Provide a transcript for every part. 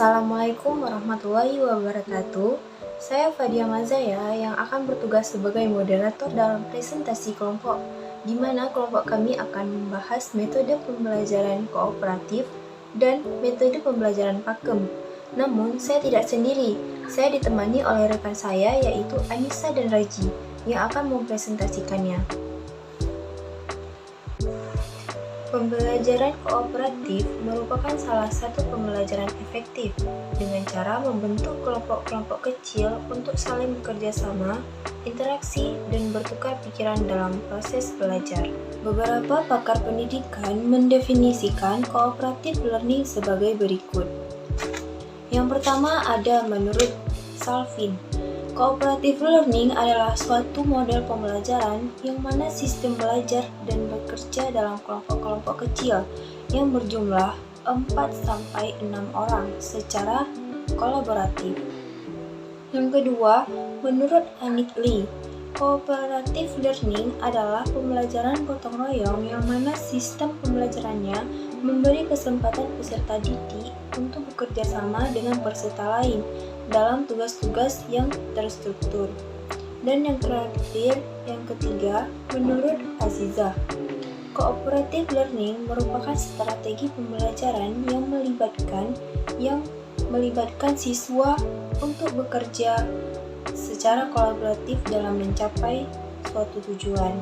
Assalamualaikum warahmatullahi wabarakatuh. Saya Fadia Mazaya yang akan bertugas sebagai moderator dalam presentasi kelompok, di mana kelompok kami akan membahas metode pembelajaran kooperatif dan metode pembelajaran pakem. Namun, saya tidak sendiri. Saya ditemani oleh rekan saya yaitu Anissa dan Raji yang akan mempresentasikannya. Pembelajaran kooperatif merupakan salah satu pembelajaran efektif dengan cara membentuk kelompok-kelompok kecil untuk saling bekerja sama, interaksi, dan bertukar pikiran dalam proses belajar. Beberapa pakar pendidikan mendefinisikan cooperative learning sebagai berikut. Yang pertama ada menurut Salvin. Cooperative learning adalah suatu model pembelajaran yang mana sistem belajar dan bekerja dalam kelompok-kelompok kecil yang berjumlah 4-6 orang secara kolaboratif. Yang kedua, menurut Anik Lee, cooperative learning adalah pembelajaran gotong royong yang mana sistem pembelajarannya memberi kesempatan peserta didik untuk bekerja sama dengan peserta lain dalam tugas-tugas yang terstruktur. Dan yang terakhir, yang ketiga, menurut Azizah, cooperative learning merupakan strategi pembelajaran yang melibatkan siswa untuk bekerja secara kolaboratif dalam mencapai suatu tujuan.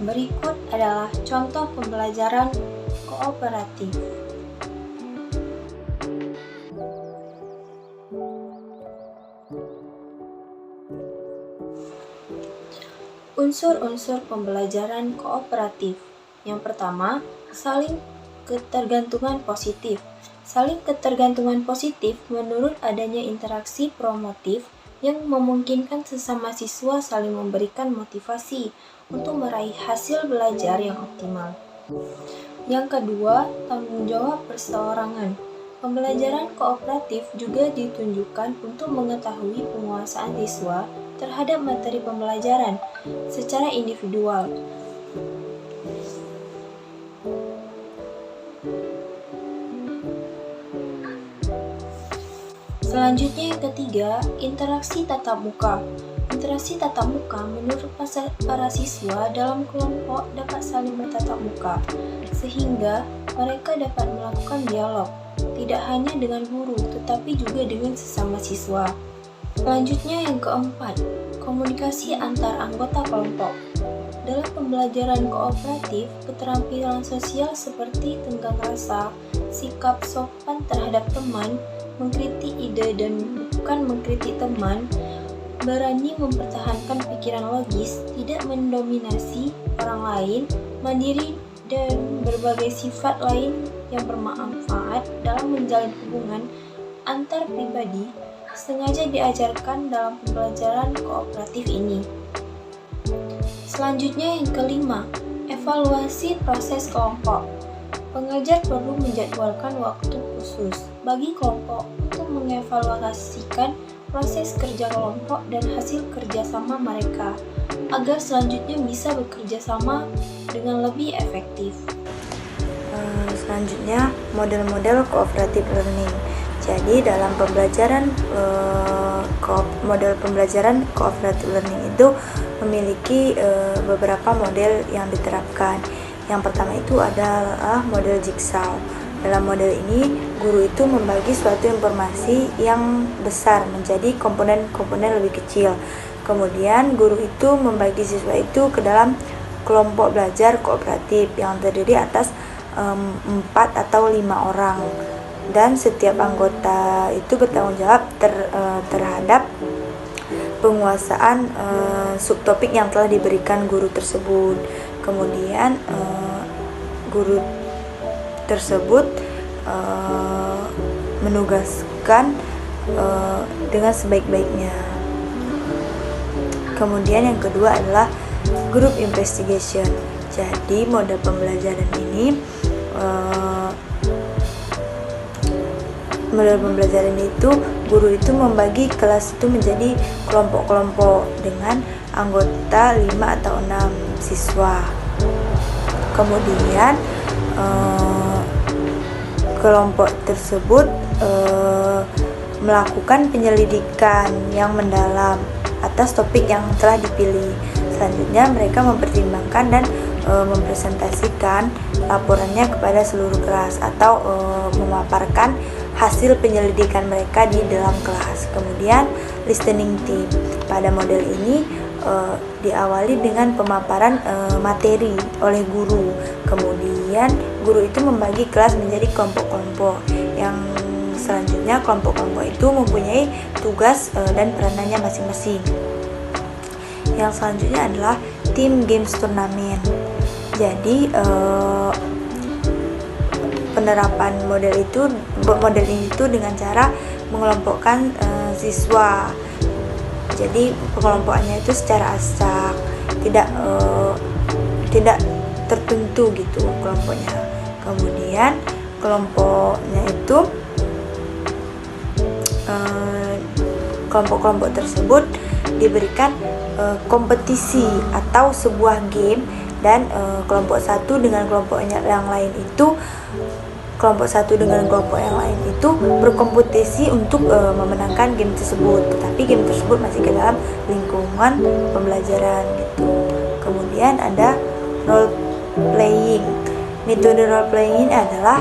Berikut adalah contoh pembelajaran kooperatif. Unsur-unsur pembelajaran kooperatif. Yang pertama, saling ketergantungan positif. Saling ketergantungan positif menurut adanya interaksi promotif yang memungkinkan sesama siswa saling memberikan motivasi untuk meraih hasil belajar yang optimal. Yang kedua, tanggung jawab perseorangan. Pembelajaran kooperatif juga ditunjukkan untuk mengetahui penguasaan siswa terhadap materi pembelajaran secara individual. Selanjutnya yang ketiga, interaksi tatap muka. Interaksi tatap muka menurut para siswa dalam kelompok dapat saling bertatap muka, sehingga mereka dapat melakukan dialog, tidak hanya dengan guru, tetapi juga dengan sesama siswa. Selanjutnya yang keempat, komunikasi antar anggota kelompok. Dalam pembelajaran kooperatif, keterampilan sosial seperti tenggang rasa, sikap sopan terhadap teman, mengkritik ide dan bukan mengkritik teman, berani mempertahankan pikiran logis, tidak mendominasi orang lain, mandiri, dan berbagai sifat lain yang bermanfaat dalam menjalin hubungan antar pribadi sengaja diajarkan dalam pembelajaran kooperatif ini. Selanjutnya yang kelima, evaluasi proses kelompok. Pengajar perlu menjadwalkan waktu khusus bagi kelompok untuk mengevaluasikan proses kerja kelompok dan hasil kerjasama mereka agar selanjutnya bisa bekerja sama dengan lebih efektif. Selanjutnya, model-model cooperative learning. Jadi dalam pembelajaran model pembelajaran cooperative learning itu memiliki beberapa model yang diterapkan. Yang pertama itu adalah model jigsaw. Dalam model ini, guru itu membagi suatu informasi yang besar menjadi komponen-komponen lebih kecil. Kemudian guru itu membagi siswa itu ke dalam kelompok belajar kooperatif yang terdiri atas 4 atau 5 orang. Dan setiap anggota itu bertanggung jawab terhadap penguasaan subtopik yang telah diberikan guru tersebut. Kemudian guru tersebut menugaskan dengan sebaik-baiknya. Kemudian yang kedua adalah group investigation. Jadi model pembelajaran ini itu guru itu membagi kelas itu menjadi kelompok-kelompok dengan anggota 5 atau 6 siswa. Kemudian kelompok tersebut melakukan penyelidikan yang mendalam atas topik yang telah dipilih. Selanjutnya mereka mempertimbangkan dan mempresentasikan laporannya kepada seluruh kelas atau memaparkan hasil penyelidikan mereka di dalam kelas. Kemudian listening team. Pada model ini diawali dengan pemaparan materi oleh guru. Kemudian guru itu membagi kelas menjadi kelompok-kelompok. Yang selanjutnya kelompok-kelompok itu mempunyai tugas dan peranannya masing-masing. Yang selanjutnya adalah tim games turnamen. Jadi penerapan model ini itu dengan cara mengelompokkan siswa. Jadi pengelompokannya itu secara acak, tidak tertentu gitu kelompoknya. Kemudian kelompoknya itu kelompok-kelompok tersebut diberikan kompetisi atau sebuah game, dan kelompok satu dengan kelompok yang lain itu berkompetisi untuk memenangkan game tersebut, tetapi game tersebut masih ke dalam lingkungan pembelajaran gitu. Kemudian ada role playing. Metode role playing ini adalah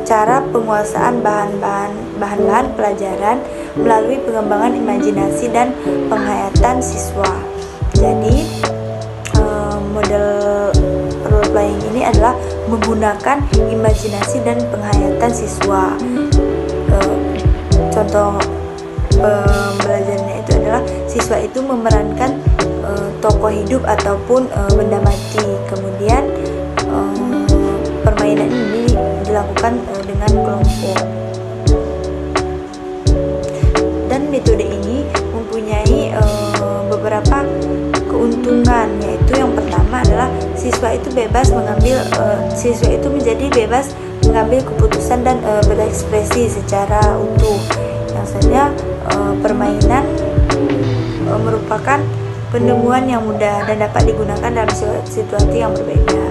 cara penguasaan bahan-bahan pelajaran melalui pengembangan imajinasi dan penghayatan siswa. Jadi model role playing ini adalah menggunakan imajinasi dan penghayatan siswa. Contoh pembelajarannya itu adalah siswa itu memerankan tokoh hidup ataupun benda mati. Kemudian permainan ini dilakukan dengan kelompok. Dan metode ini mempunyai beberapa keuntungan, yaitu yang pertama adalah siswa itu menjadi bebas mengambil keputusan dan berekspresi secara utuh. Yang selanjutnya permainan merupakan penemuan yang mudah dan dapat digunakan dalam situasi yang berbeda.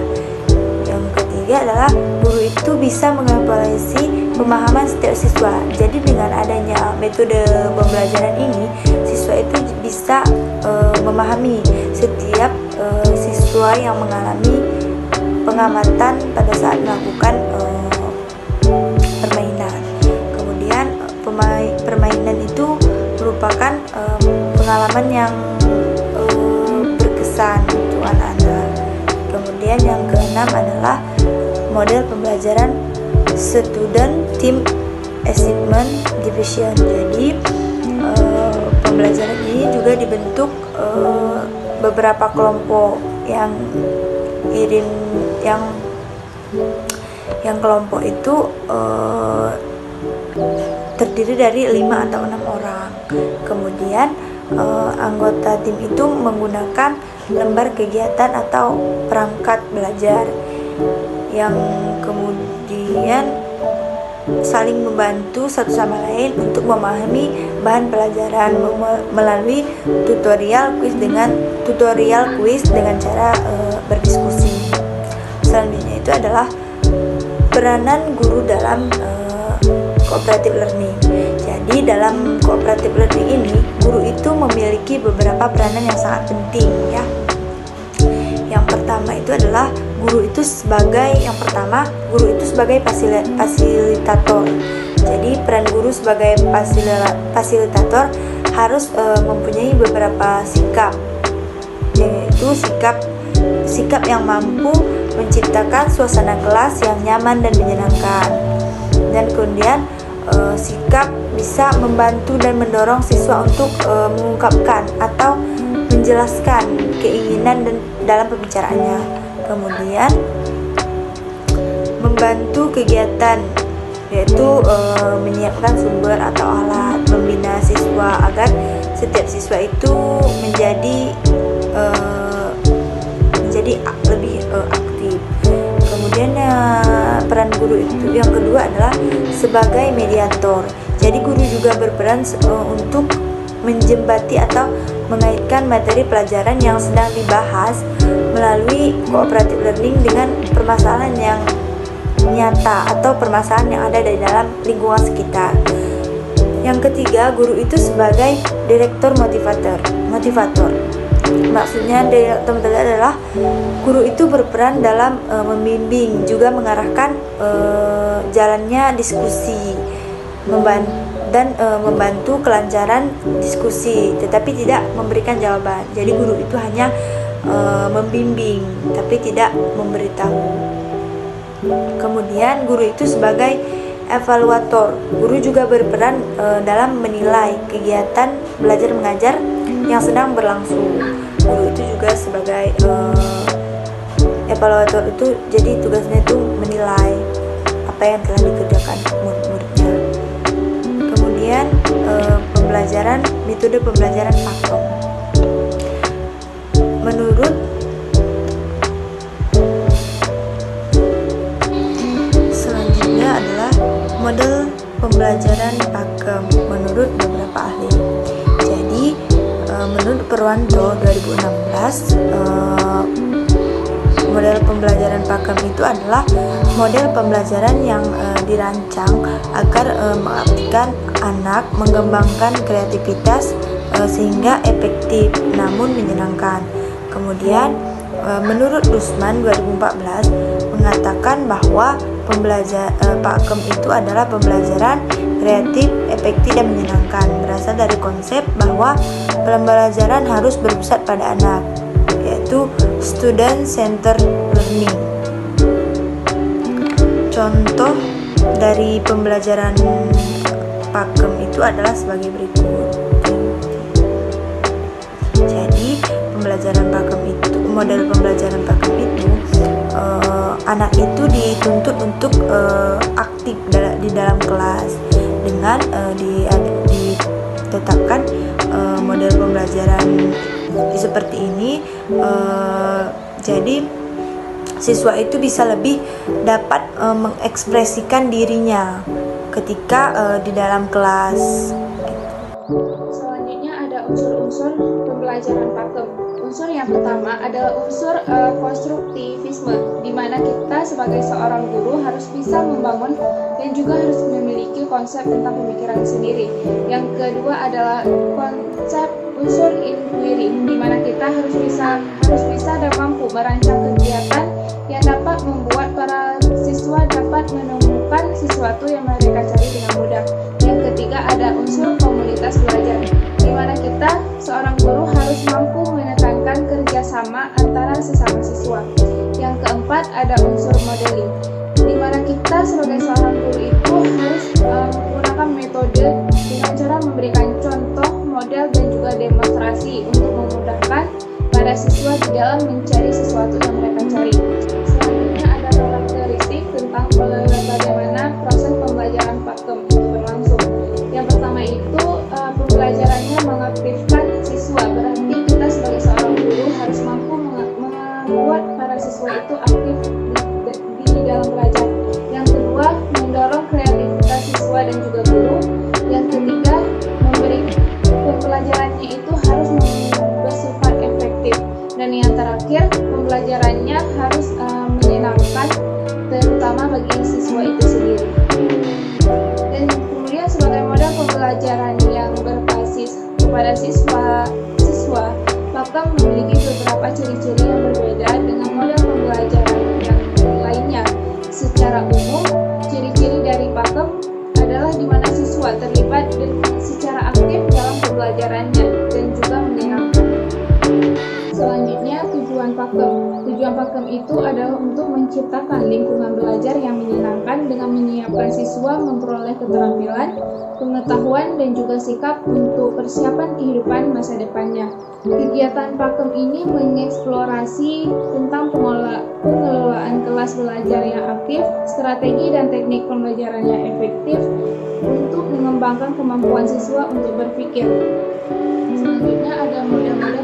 Yang ketiga adalah guru itu bisa mengevaluasi pemahaman setiap siswa. Jadi dengan adanya metode pembelajaran ini, siswa itu bisa memahami setiap siswa yang mengalami pengamatan pada saat melakukan permainan. Kemudian permainan itu merupakan pengalaman yang berkesan untuk anak-anak. Kemudian yang keenam adalah model pembelajaran student team achievement division. Jadi pembelajaran ini juga dibentuk beberapa kelompok yang kelompok itu terdiri dari 5 atau 6 orang. Kemudian anggota tim itu menggunakan lembar kegiatan atau perangkat belajar yang kemudian saling membantu satu sama lain untuk memahami bahan pelajaran melalui tutorial kuis dengan cara berdiskusi. Selanjutnya itu adalah peranan guru dalam cooperative learning. Jadi dalam cooperative learning ini, guru itu memiliki beberapa peranan yang sangat penting ya. Yang pertama itu adalah guru itu sebagai fasilitator. Jadi peran guru sebagai fasilitator harus mempunyai beberapa sikap, yaitu sikap yang mampu menciptakan suasana kelas yang nyaman dan menyenangkan. Dan kemudian sikap bisa membantu dan mendorong siswa untuk mengungkapkan atau menjelaskan keinginan dan dalam pembicaraannya. Kemudian membantu kegiatan, yaitu menyiapkan sumber atau alat, membina siswa agar setiap siswa itu menjadi lebih aktif. Kemudian peran guru itu yang kedua adalah sebagai mediator. Jadi guru juga berperan untuk menjembati atau mengaitkan materi pelajaran yang sedang dibahas melalui cooperative learning dengan permasalahan yang nyata atau permasalahan yang ada di dalam lingkungan sekitar. Yang ketiga, guru itu sebagai direktur motivator. Maksudnya direktur motivator adalah guru itu berperan dalam membimbing, juga mengarahkan jalannya diskusi, membantu kelancaran diskusi, tetapi tidak memberikan jawaban. Jadi guru itu hanya membimbing, tapi tidak memberitahu. Kemudian guru itu sebagai evaluator. Guru juga berperan dalam menilai kegiatan belajar mengajar yang sedang berlangsung. Guru itu juga sebagai evaluator itu, jadi tugasnya itu menilai apa yang telah dikerjakan murid-muridnya. Kemudian metode pembelajaran pakem. Menurut selanjutnya adalah model pembelajaran pakem menurut beberapa ahli. Jadi menurut Purwanto 2016, model pembelajaran pakem itu adalah model pembelajaran yang dirancang agar mengaktifkan anak, mengembangkan kreativitas sehingga efektif namun menyenangkan. Kemudian menurut Rusman 2014 mengatakan bahwa pakem itu adalah pembelajaran kreatif, efektif dan menyenangkan, berasal dari konsep bahwa pembelajaran harus berpusat pada anak, yaitu student centered learning. Contoh dari pembelajaran pakem itu adalah sebagai berikut. Jadi model pembelajaran pakem itu anak itu dituntut untuk aktif di dalam kelas dengan ditetapkan model pembelajaran seperti ini. Jadi siswa itu bisa lebih dapat mengekspresikan dirinya ketika di dalam kelas. Selanjutnya ada unsur-unsur pembelajaran pakem. Unsur yang pertama adalah unsur konstruktivisme, di mana kita sebagai seorang guru harus bisa membangun dan juga harus memiliki konsep tentang pemikiran sendiri. Yang kedua adalah konsep unsur inquiry, di mana kita harus bisa dan mampu merancang kegiatan yang dapat membuat para siswa dapat menemukan sesuatu yang mereka cari dengan mudah. Yang ketiga ada unsur komunitas belajar, di mana kita seorang guru harus mampu menekankan kerjasama antara sesama siswa. Yang keempat ada unsur modeling, di mana kita sebagai seorang guru itu harus menggunakan metode dengan cara memberikan contoh, model dan juga demonstrasi untuk memudahkan para siswa di dalam mencari sesuatu yang mereka cari. Selanjutnya ada karakteristik tentang bagaimana proses pembelajaran pakem itu berlangsung. Yang pertama itu pembelajarannya mengaktifkan siswa, berarti kita sebagai seorang guru harus mampu membuat para siswa itu aktif di dalam belajar. Yang kedua, mendorong kreativitas siswa dan juga guru. Yang ketiga, pembelajarannya itu harus bersifat efektif. Dan yang terakhir, pembelajarannya harus menyenangkan, terutama bagi siswa itu sendiri. Dan kemudian sebagai model pembelajaran yang berbasis kepada siswa, pakem memiliki beberapa ciri-ciri yang berbeda dengan model pembelajaran yang lainnya. Secara umum, ciri-ciri dari pakem adalah di mana siswa terlibat secara aktif dalam pembelajarannya dan juga menyenangkan. Selanjutnya, tujuan pakem. Tujuan pakem itu adalah untuk menciptakan lingkungan belajar yang menyenangkan dengan menyiapkan siswa memperoleh keterampilan, pengetahuan, dan juga sikap untuk persiapan kehidupan masa depannya. Kegiatan pakem ini mengeksplorasi tentang pengelolaan kelas belajar yang aktif, strategi dan teknik pembelajaran yang efektif untuk mengembangkan kemampuan siswa untuk berpikir. Selanjutnya ada model-model